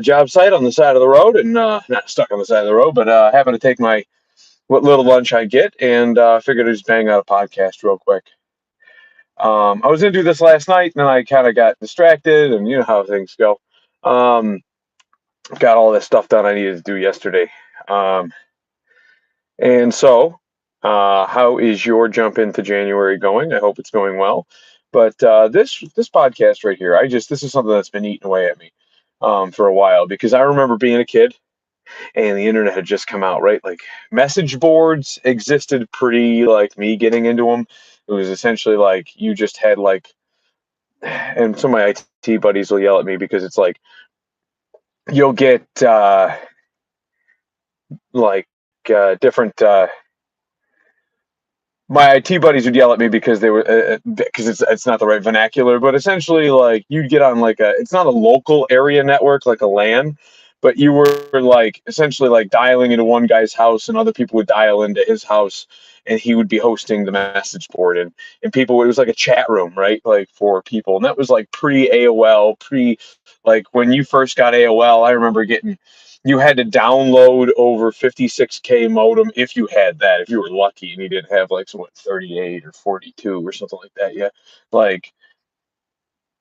job site on the side of the road, and not stuck on the side of the road, but happened to take my what little lunch I get, and figured I'd just bang out a podcast real quick. I was gonna do this last night, and then I kind of got distracted, and you know how things go. Um, got all this stuff done I needed to do yesterday, um, and so how is your jump into January going? I hope it's going well. But this podcast right here, this is something that's been eating away at me for a while because I remember being a kid and the internet had just come out, right? Like message boards existed pre like me getting into them. It was essentially like you just had like, and some of my IT buddies will yell at me because it's like you'll get like different. My IT buddies would yell at me because they were because it's not the right vernacular, but essentially like you'd get on like a it's not a local area network like a LAN, but you were like essentially like dialing into one guy's house and other people would dial into his house and he would be hosting the message board and people it was like a chat room, right? Like for people. And that was like pre AOL, pre like when you first got AOL, I remember getting you had to download over 56K modem if you had that, if you were lucky and you didn't have like some 38 or 42 or something like that. Yeah. Like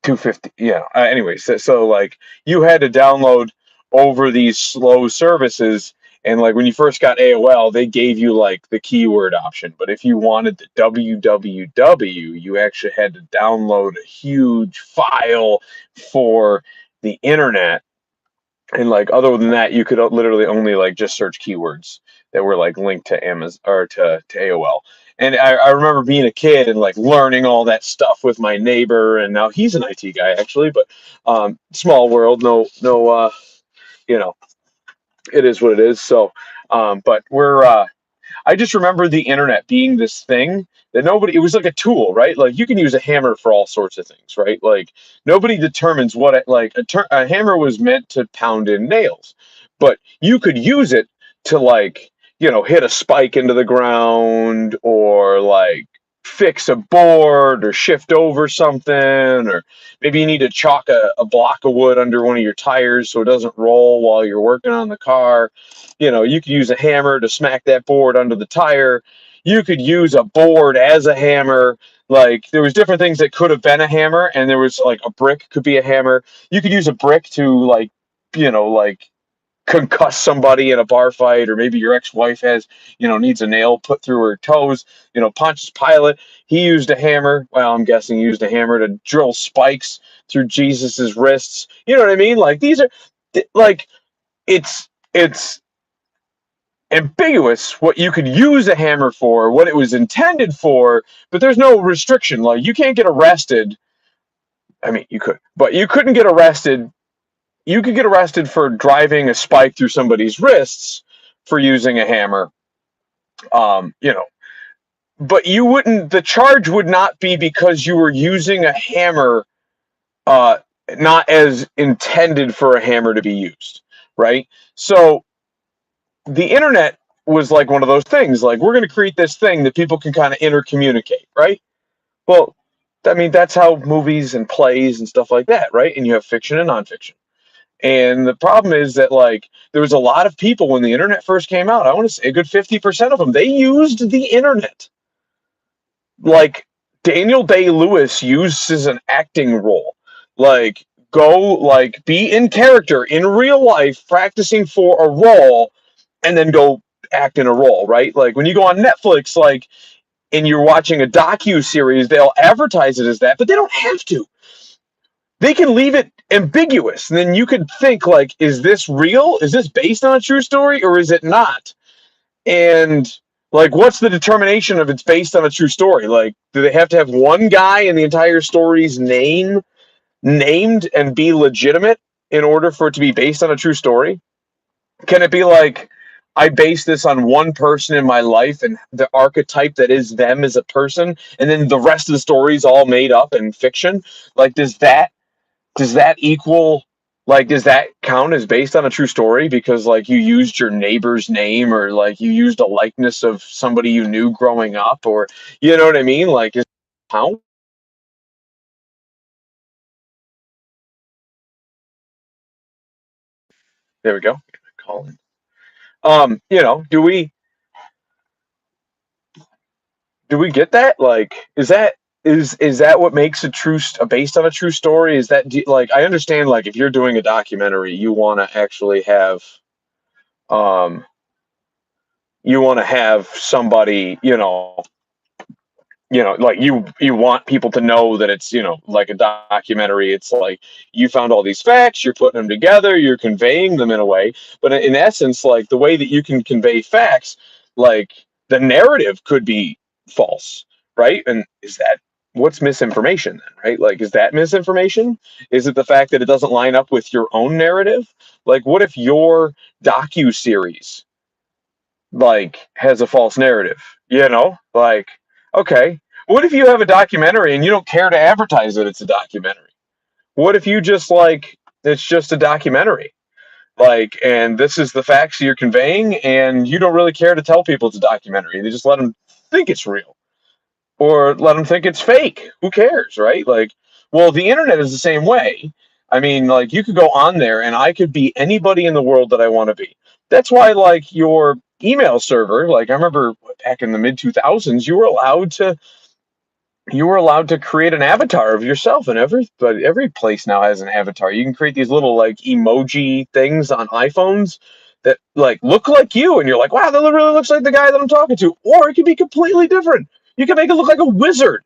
250. Yeah. Anyways, so like you had to download over these slow services. And like when you first got AOL, they gave you like the keyword option. But if you wanted the www, you actually had to download a huge file for the internet and like other than that you could literally only like just search keywords that were like linked to Amazon or to AOL. And I remember being a kid and like learning all that stuff with my neighbor, and now he's an IT guy actually, but small world, no you know, it is what it is. So but we're I just remember the internet being this thing that nobody, it was like a tool, right? Like you can use a hammer for all sorts of things, right? Like nobody determines what it, like a hammer was meant to pound in nails, but you could use it to like, you know, hit a spike into the ground or like fix a board or shift over something, or maybe you need to chalk a block of wood under one of your tires so it doesn't roll while you're working on the car. You know, you could use a hammer to smack that board under the tire. You could use a board as a hammer. Like there was different things that could have been a hammer, and there was like a brick could be a hammer. You could use a brick to like, you know, like concuss somebody in a bar fight, or maybe your ex-wife has, you know, needs a nail put through her toes. You know, Pontius Pilate, he used a hammer. Well, I'm guessing he used a hammer to drill spikes through Jesus's wrists. You know what I mean? Like these are like it's ambiguous what you could use a hammer for, what it was intended for, but there's no restriction. Like you can't get arrested. I mean, you could, but you couldn't get arrested. You could get arrested for driving a spike through somebody's wrists for using a hammer. You know, but you wouldn't. The charge would not be because you were using a hammer, uh, not as intended for a hammer to be used, right? So the internet was like one of those things. Like we're going to create this thing that people can kind of intercommunicate, right? Well, I mean that's how movies and plays and stuff like that, right? And you have fiction and nonfiction. And the problem is that like there was a lot of people when the internet first came out. I want to say a good 50% of them they used the internet. Like Daniel Day-Lewis used as an acting role. Like go like be in character in real life practicing for a role and then go act in a role, right? Like when you go on Netflix, like and you're watching a docu series, they'll advertise it as that, but they don't have to. They can leave it ambiguous, and then you could think like, is this real? Is this based on a true story, or is it not? And like, what's the determination of it's based on a true story? Like, do they have to have one guy in the entire story's name named and be legitimate in order for it to be based on a true story? Can it be like I base this on one person in my life and the archetype that is them as a person, and then the rest of the story is all made up and fiction? Like, does that equal like does that count as based on a true story because like you used your neighbor's name or like you used a likeness of somebody you knew growing up, or you know what I mean? Like is count? There we go. Call in. You know, do we get that? Like, is that what makes based on a true story? Is that like I understand like if you're doing a documentary, um you want to have somebody, like you want people to know that it's, like a documentary. It's like you found all these facts, you're putting them together, you're conveying them in a way. But in essence, like the way that you can convey facts, like the narrative could be false, right? And is that what's misinformation then, right? Like, is that misinformation? Is it the fact that it doesn't line up with your own narrative? Like, what if your docu series like has a false narrative, like, okay, what if you have a documentary and you don't care to advertise that it's a documentary? What if you just like it's just a documentary, like, and this is the facts you're conveying and you don't really care to tell people it's a documentary? They just let them think it's real or let them think it's fake. Who cares, right? Like, well, the internet is the same way. I mean, like, you could go on there and I could be anybody in the world that I want to be. That's why, like, your email server, like, I remember back in the mid 2000s, you were allowed to create an avatar of yourself, and every place now has an avatar. You can create these little like emoji things on iPhones that like look like you, and you're like, wow, that really looks like the guy that I'm talking to. Or it could be completely different. You can make it look like a wizard.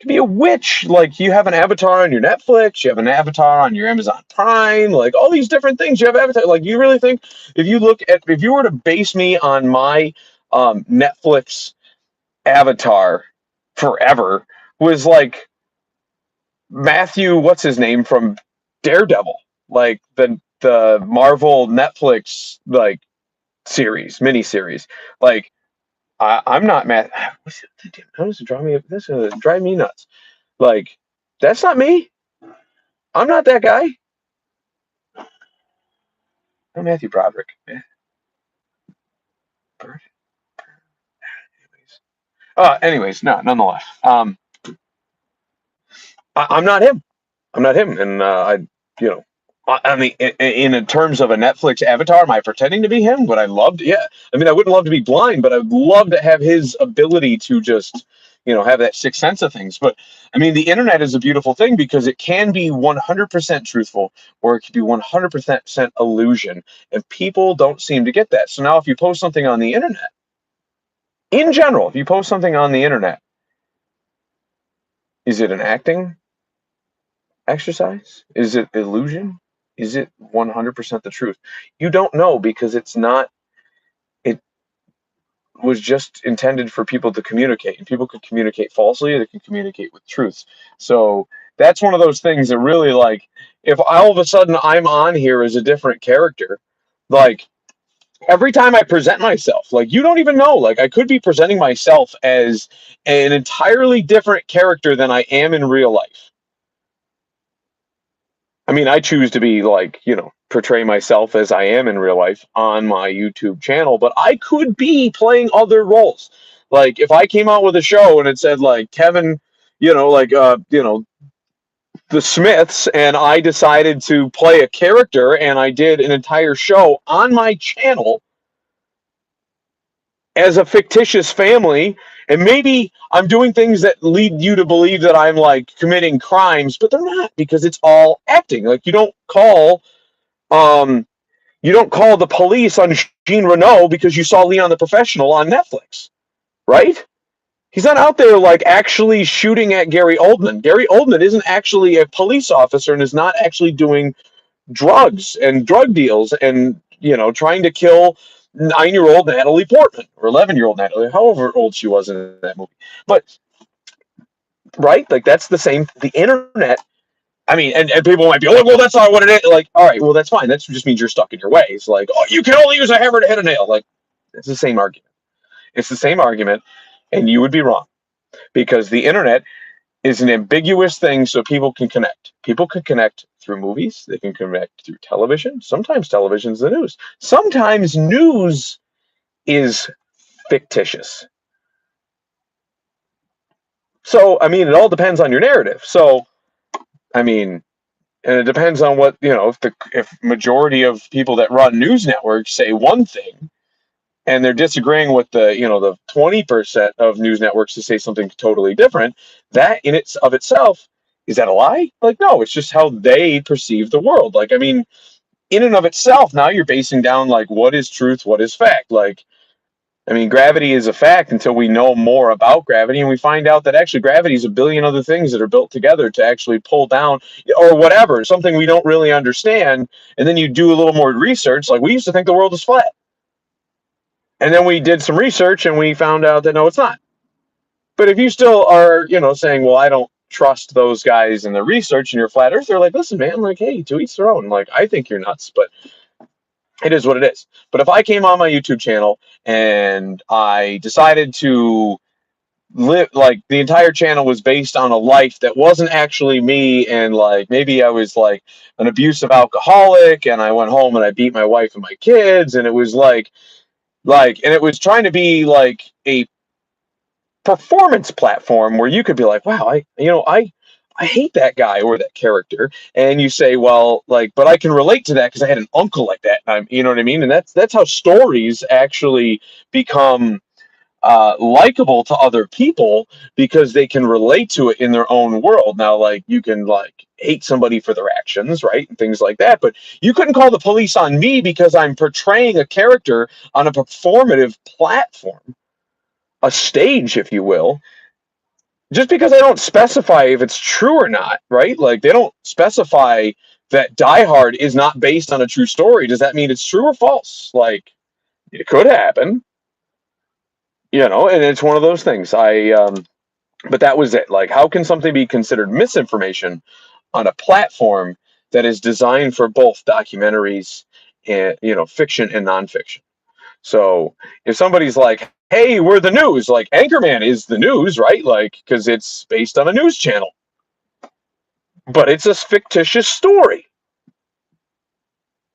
It could be a witch. Like, you have an avatar on your Netflix, you have an avatar on your Amazon Prime, like all these different things. You have avatar. Like, you really think if you were to base me on my Netflix avatar forever was like Matthew, what's his name from Daredevil, like the Marvel Netflix like miniseries. Like, I'm not Matt. How does it drive me? This drive me nuts. Like, that's not me. I'm not that guy. I'm Matthew Broderick. Anyways, no, nonetheless. I'm not him. I'm not him. And you know, I mean, in terms of a Netflix avatar, am I pretending to be him? Would I love to? Yeah. I mean, I wouldn't love to be blind, but I'd love to have his ability to just, have that sixth sense of things. But I mean, the internet is a beautiful thing because it can be 100% truthful, or it can be 100% illusion, and people don't seem to get that. So now, if you post something on the internet, in general, if you post something on the internet, is it an acting exercise? Is it illusion? Is it 100% the truth? You don't know because it's not, it was just intended for people to communicate, and people could communicate falsely, or they can communicate with truths. So that's one of those things that really, like, if all of a sudden I'm on here as a different character, like, every time I present myself, like, you don't even know, like, I could be presenting myself as an entirely different character than I am in real life. I mean, I choose to be like, portray myself as I am in real life on my YouTube channel, but I could be playing other roles. Like, if I came out with a show and it said like Kevin, the Smiths, and I decided to play a character and I did an entire show on my channel as a fictitious family, and maybe I'm doing things that lead you to believe that I'm like committing crimes, but they're not, because it's all acting. Like, um you don't call the police on Jean Renault because you saw Leon the Professional on Netflix, right? He's not out there like actually shooting at Gary Oldman. Gary Oldman isn't actually a police officer and is not actually doing drugs and drug deals and, trying to kill 9-year-old Natalie Portman, or 11-year-old Natalie, however old she was in that movie. But, right? Like, that's the same. The internet, I mean, and people might be like, well, that's not what it is. Like, all right, well, that's fine. That just means you're stuck in your ways. Like, oh, you can only use a hammer to hit a nail. Like, it's the same argument. It's the same argument, and you would be wrong, because the internet is an ambiguous thing, so people can connect. People can connect through movies. They can connect through television. Sometimes television's the news. Sometimes news is fictitious. So, I mean, it all depends on your narrative. So, I mean, And it depends on what, if majority of people that run news networks say one thing, and they're disagreeing with the 20% of news networks to say something totally different, that in its of itself, is that a lie? Like, no, it's just how they perceive the world. Like, I mean, in and of itself, now you're basing down like what is truth, what is fact. Like, I mean, gravity is a fact until we know more about gravity, and we find out that actually gravity is a billion other things that are built together to actually pull down or whatever, something we don't really understand. And then you do a little more research. Like, we used to think the world was flat. And then we did some research and we found out that no, it's not. But if you still are, saying, well, I don't trust those guys in their research and you're a flat earther, like, listen, man, like, hey, to each their own. Like, I think you're nuts, but it is what it is. But if I came on my YouTube channel and I decided to live, like, the entire channel was based on a life that wasn't actually me, and like maybe I was like an abusive alcoholic and I went home and I beat my wife and my kids, and it was and it was trying to be like a performance platform where you could be like, wow, I hate that guy or that character, and you say, well, like, but I can relate to that because I had an uncle like that. And you know what I mean? And that's how stories actually become likable to other people, because they can relate to it in their own world. Now, like, you can like hate somebody for their actions, right, and things like that, but you couldn't call the police on me because I'm portraying a character on a performative platform, a stage, if you will, just because I don't specify if it's true or not, right? Like, they don't specify that Die Hard is not based on a true story. Does that mean it's true or false? Like, it could happen, and it's one of those things. But that was it. Like, how can something be considered misinformation on a platform that is designed for both documentaries and, fiction and nonfiction? So if somebody's like, hey, we're the news, like, Anchorman is the news, right? Like, because it's based on a news channel, but it's a fictitious story.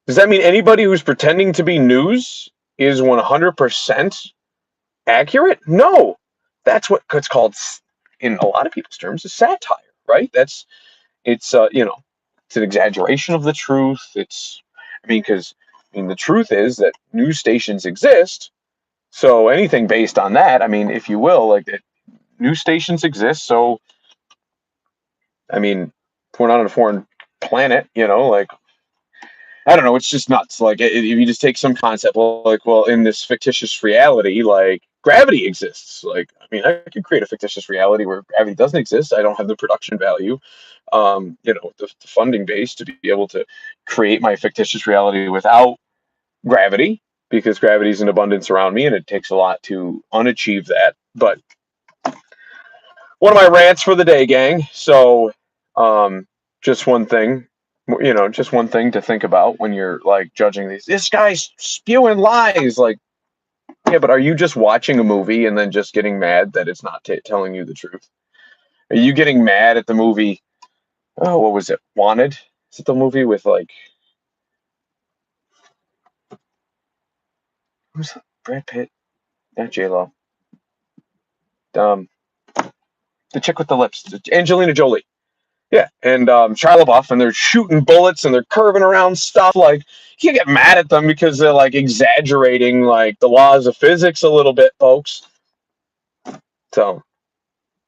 Does that mean anybody who's pretending to be news is 100% accurate? No. That's what it's called in a lot of people's terms is satire, right? It's an exaggeration of the truth. The truth is that news stations exist. So anything based on that, I mean, if you will, like, news stations exist. So, I mean, if we're not on a foreign planet, like, I don't know, it's just nuts. Like, if you just take some concept, well, in this fictitious reality, like, gravity exists. Like, I mean, I could create a fictitious reality where gravity doesn't exist. I don't have the production value, the funding base to be able to create my fictitious reality without gravity, because gravity is in abundance around me, and it takes a lot to unachieve that. But one of my rants for the day, gang. So, just one thing, just one thing to think about when you're like judging these. This guy's spewing lies. Like, yeah, but are you just watching a movie and then just getting mad that it's not telling you the truth? Are you getting mad at the movie? Oh, what was it? Wanted? Is it the movie with like who's Brad Pitt? Not J Lo. Um, the chick with the lips, Angelina Jolie. Yeah, and Shia LaBeouf, and they're shooting bullets and they're curving around stuff. Like, you can't get mad at them because they're like exaggerating like the laws of physics a little bit, folks. So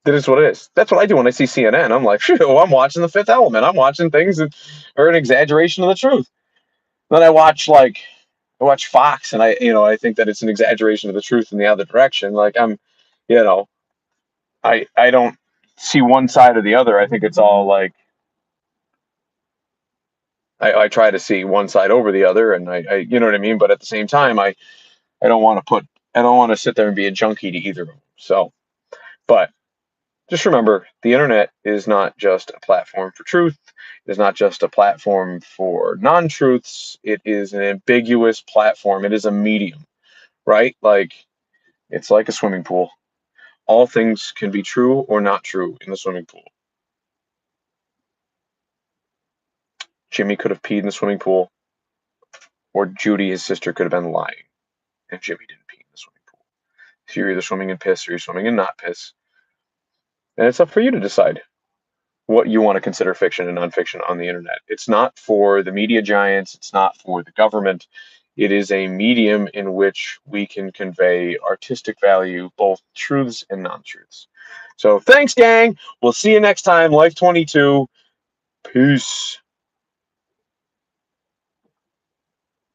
it is what it is. That's what I do when I see CNN. I'm like, phew, I'm watching The Fifth Element. I'm watching things that are an exaggeration of the truth. Then I watch Fox, and I think that it's an exaggeration of the truth in the other direction. Like, you know, I don't see one side or the other. I think it's all like I try to see one side over the other, and I you know what I mean. But at the same time, I don't want to sit there and be a junkie to either of them. So, but just remember, the internet is not just a platform for truth. It is not just a platform for non-truths. It is an ambiguous platform. It is a medium, right? Like, it's like a swimming pool. All things can be true or not true in the swimming pool. Jimmy could have peed in the swimming pool, or Judy, his sister, could have been lying, and Jimmy didn't pee in the swimming pool. So you're either swimming in piss or you're swimming in not piss. And it's up for you to decide. what you want to consider fiction and nonfiction on the internet. It's not for the media giants, it's not for the government. It is a medium in which we can convey artistic value, both truths and non-truths. So thanks, gang. We'll see you next time. Life22. Peace.